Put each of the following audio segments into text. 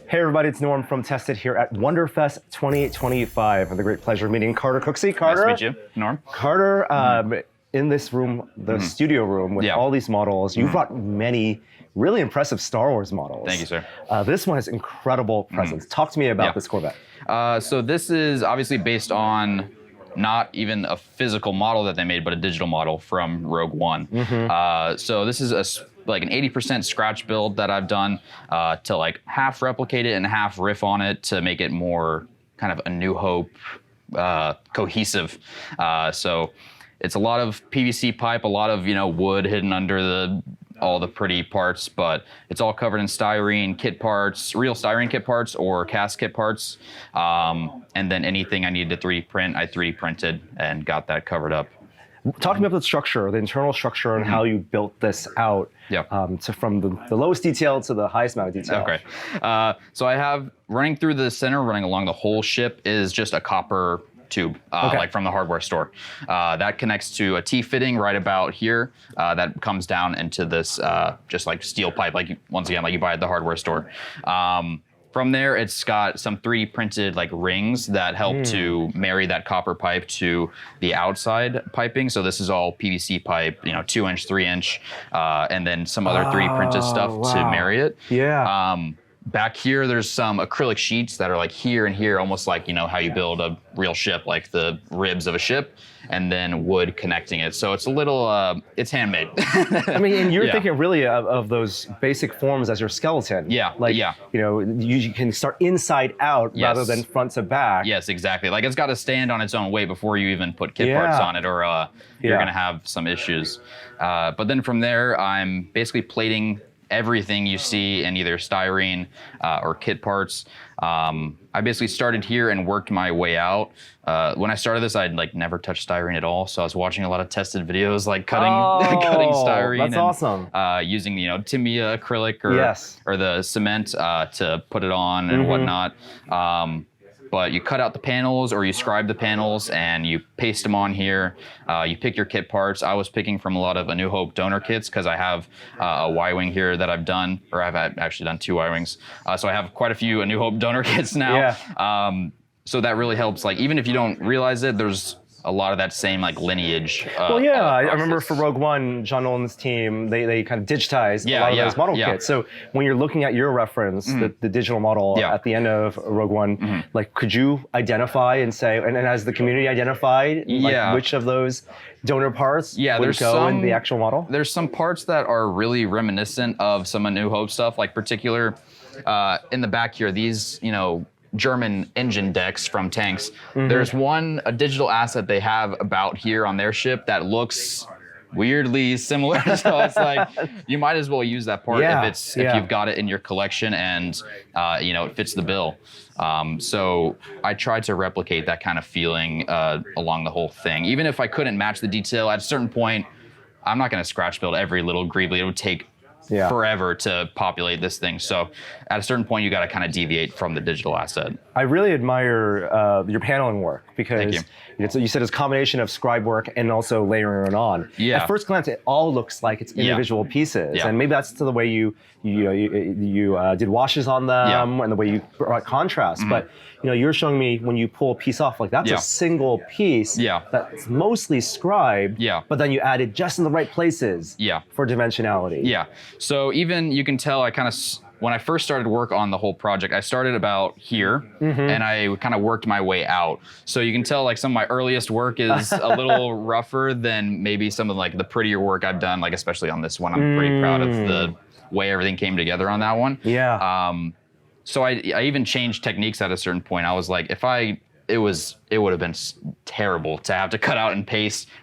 Hey everybody, it's Norm from Tested here at WonderFest 2025. I have the great pleasure of meeting Carter Cooksey. Carter. Nice to meet you, Norm. Carter, in this room, the studio room with all these models, you've brought many really impressive Star Wars models. Thank you, sir. This one has incredible presence. Talk to me about this Corvette. So this is obviously based on not even a physical model that they made, but a digital model from Rogue One. So this is like an 80% scratch build that I've done to like half replicate it and half riff on it to make it more kind of a New Hope cohesive. So it's a lot of PVC pipe, a lot of wood hidden under all the pretty parts, but it's all covered in styrene kit parts, real styrene kit parts or cast kit parts. And then anything I needed to 3D print, I 3D printed and got that covered up. Talk to me about the structure, the internal structure, and how you built this out. From the lowest detail to the highest amount of detail. Okay. So I have running through the center, running along the whole ship is just a copper tube, like from the hardware store. That connects to a T-fitting right about here that comes down into this just like steel pipe, like once again, like you buy at the hardware store. From there, it's got some 3D printed like rings that help to marry that copper pipe to the outside piping. So this is all PVC pipe, 2-inch, 3-inch, and then some other 3D printed stuff to marry it. Back here, there's some acrylic sheets that are like here and here, almost like, how you build a real ship, like the ribs of a ship, and then wood connecting it. So it's a little, it's handmade. I mean, and you're thinking really of those basic forms as your skeleton. You can start inside out rather than front to back. Yes, exactly. Like it's got to stand on its own weight before you even put kit parts on it, or you're going to have some issues. But then from there, I'm basically plating everything you see in either styrene or kit parts. I basically started here and worked my way out. When I started this, I'd like never touched styrene at all. So I was watching a lot of tested videos, like cutting styrene. That's awesome. Using Tamiya acrylic or the cement to put it on and whatnot. But you cut out the panels or you scribe the panels and you paste them on here. You pick your kit parts. I was picking from a lot of A New Hope donor kits because I have a Ywing here that I've done, or I've actually done 2 Ywings. So I have quite a few A New Hope donor kits now. So that really helps. Like even if you don't realize it, there's a lot of that same like lineage. I remember for Rogue One, John Nolan's team, they kind of digitized a lot of those model kits. So when you're looking at your reference, the digital model at the end of Rogue One, like could you identify and say, and has the community identified like which of those donor parts would go in the actual model? There's some parts that are really reminiscent of some A New Hope stuff, like particular in the back here, these, German engine decks from tanks. There's a digital asset they have about here on their ship that looks weirdly similar. So it's like, you might as well use that part if you've got it in your collection and it fits the bill. So I tried to replicate that kind of feeling along the whole thing. Even if I couldn't match the detail at a certain point, I'm not gonna scratch build every little greebly. It would take forever to populate this thing. So at a certain point, you got to kind of deviate from the digital asset. I really admire your paneling work because you said it's a combination of scribe work and also layering it on. At first glance, it all looks like it's individual pieces, and maybe that's to the way you did washes on them and the way you brought contrast. But you're showing me when you pull a piece off, like that's a single piece that's mostly scribed, but then you added just in the right places for dimensionality. So even you can tell when I first started work on the whole project, I started about here and I kind of worked my way out. So you can tell like some of my earliest work is a little rougher than maybe some of like the prettier work I've done, like especially on this one. I'm pretty proud of the way everything came together on that one. So I even changed techniques at a certain point. I was like, it would have been terrible to have to cut out and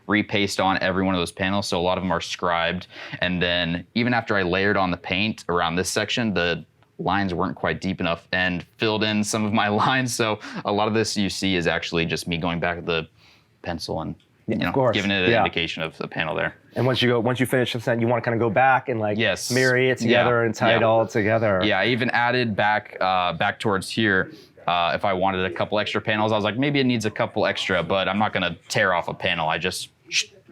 repaste on every one of those panels. So a lot of them are scribed. And then even after I layered on the paint around this section, the lines weren't quite deep enough and filled in some of my lines. So a lot of this you see is actually just me going back to the pencil and giving it an indication of the panel there. And once you finish the you want to kind of go back and like marry it together and tie it all together. I even added back towards here. If I wanted a couple extra panels, I was like, maybe it needs a couple extra, but I'm not going to tear off a panel. I just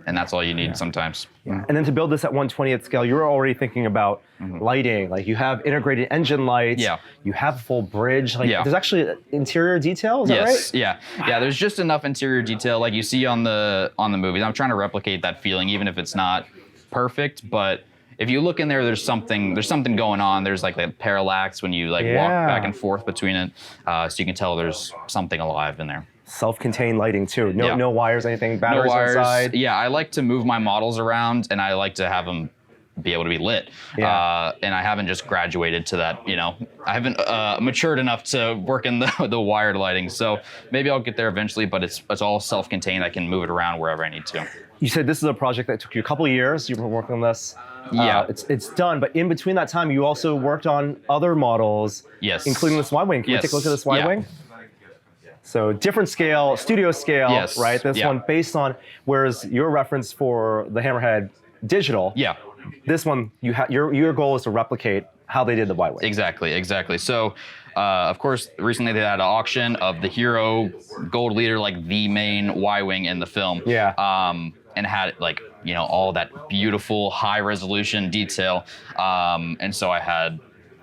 and that's all you need sometimes. Yeah. And then to build this at 1/20th scale, you're already thinking about lighting. Like you have integrated engine lights. Yeah. You have a full bridge. Like there's actually interior detail. Is that right? Yeah. Yeah. There's just enough interior detail like you see on the movies. I'm trying to replicate that feeling, even if it's not perfect. But if you look in there, there's something going on. There's like the parallax when you like walk back and forth between it, so you can tell there's something alive in there. Self-contained lighting too. No wires, anything. Batteries no wires. Inside. Yeah, I like to move my models around, and I like to have them be able to be lit. Yeah. And I haven't just graduated to that. I haven't matured enough to work in the wired lighting. So maybe I'll get there eventually. But it's all self-contained. I can move it around wherever I need to. You said this is a project that took you a couple of years. You've been working on this. Yeah. It's done. But in between that time, you also worked on other models. Yes. Including this Ywing. Can we take a look at this Ywing? So different scale, studio scale, right? This one based on, whereas your reference for the Hammerhead digital, this one, your goal is to replicate how they did the Ywing. Exactly. So, of course, recently they had an auction of the Hero Gold Leader, like the main Ywing in the film. Yeah. And had like, all that beautiful high resolution detail. And so I had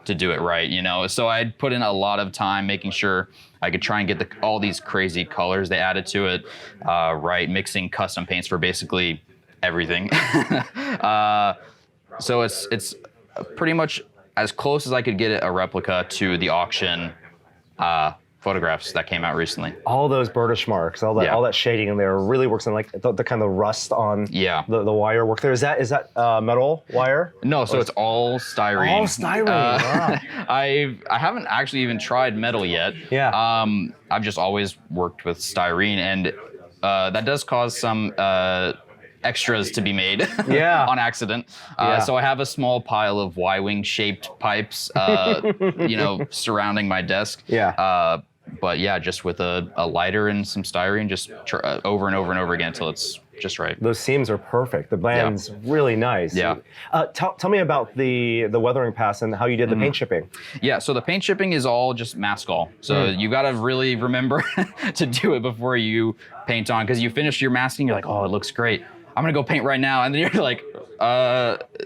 to do it right, So I'd put in a lot of time making sure I could try and get all these crazy colors they added to it, right? Mixing custom paints for basically everything. So it's pretty much as close as I could get it a replica to the auction photographs that came out recently. All those burnish marks, all that shading in there really works in like the kind of rust on the wire work there. Is that metal wire? No, so it's all styrene. All styrene. Wow. I haven't actually even tried metal yet. Yeah. I've just always worked with styrene, and that does cause some extras to be made on accident. So I have a small pile of Ywing shaped pipes, surrounding my desk. Yeah. But yeah, just with a lighter and some styrene, just over and over and over again until it's just right. Those seams are perfect. The blend's really nice. Yeah. Tell me about the weathering pass and how you did the paint shipping. Yeah, so the paint shipping is all just mask all. So you got to really remember to do it before you paint on, because you finish your masking, you're like, oh, it looks great. I'm gonna go paint right now, and then you're like,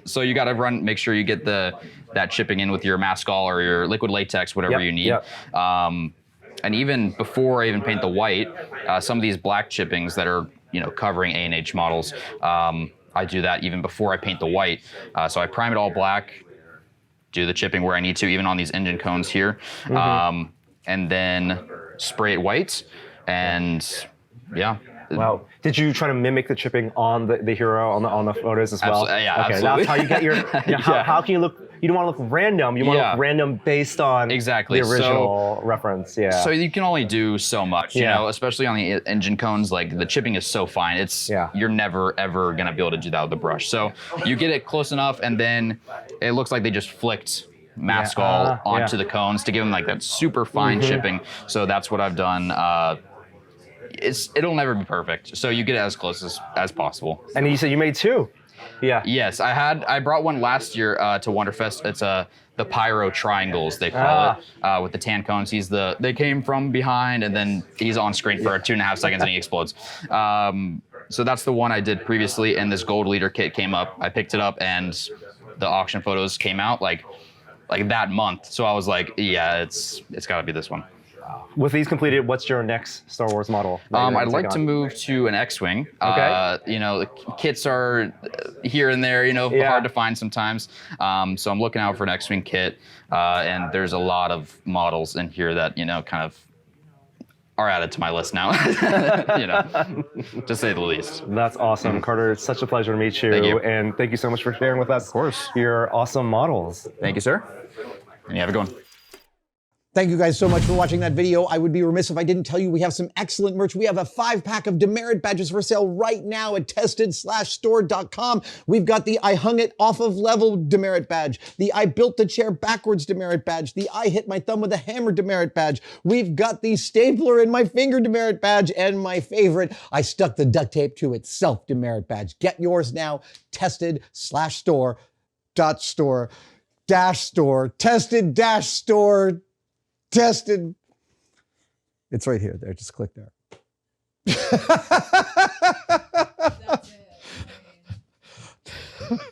so you got to make sure you get that chipping in with your mask all or your liquid latex, whatever you need. And even before I even paint the white, some of these black chippings that are covering A&H models, I do that even before I paint the white. So I prime it all black, do the chipping where I need to, even on these engine cones here, and then spray it white, and Wow. Did you try to mimic the chipping on the Hero on the photos as well? Yeah, okay, absolutely. That's how you get your. How can you look? You don't want to look random. You want to look random based on the original reference. Yeah. So you can only do so much, especially on the engine cones. Like the chipping is so fine. You're never ever gonna be able to do that with the brush. So you get it close enough, and then it looks like they just flicked mask all onto the cones to give them like that super fine chipping. So that's what I've done. It'll never be perfect, so you get it as close as possible. And you said you made two. Yeah. Yes, I brought one last year to WonderFest. It's the pyro triangles, they call it, with the tan cones. They came from behind, and then he's on screen for 2.5 seconds and he explodes. So that's the one I did previously, and this gold leader kit came up. I picked it up, and the auction photos came out like that month. So I was like, yeah, it's got to be this one. With these completed, what's your next Star Wars model? I'd like to move to an X-Wing. Okay. The kits are here and there, hard to find sometimes. So I'm looking out for an X-Wing kit, and there's a lot of models in here that, kind of are added to my list now, to say the least. That's awesome. Carter, it's such a pleasure to meet you. Thank you. And thank you so much for sharing with us. Of course. Your awesome models. Thank you, sir. And you have a good one. Thank you guys so much for watching that video. I would be remiss if I didn't tell you we have some excellent merch. We have a 5-pack of demerit badges for sale right now at tested/store.com. We've got the I hung it off of level demerit badge, the I built the chair backwards demerit badge, the I hit my thumb with a hammer demerit badge. We've got the stapler in my finger demerit badge, and my favorite, I stuck the duct tape to itself demerit badge. Get yours now, tested/store.store. Tested-store. Tested. It's right here. There. Just click there.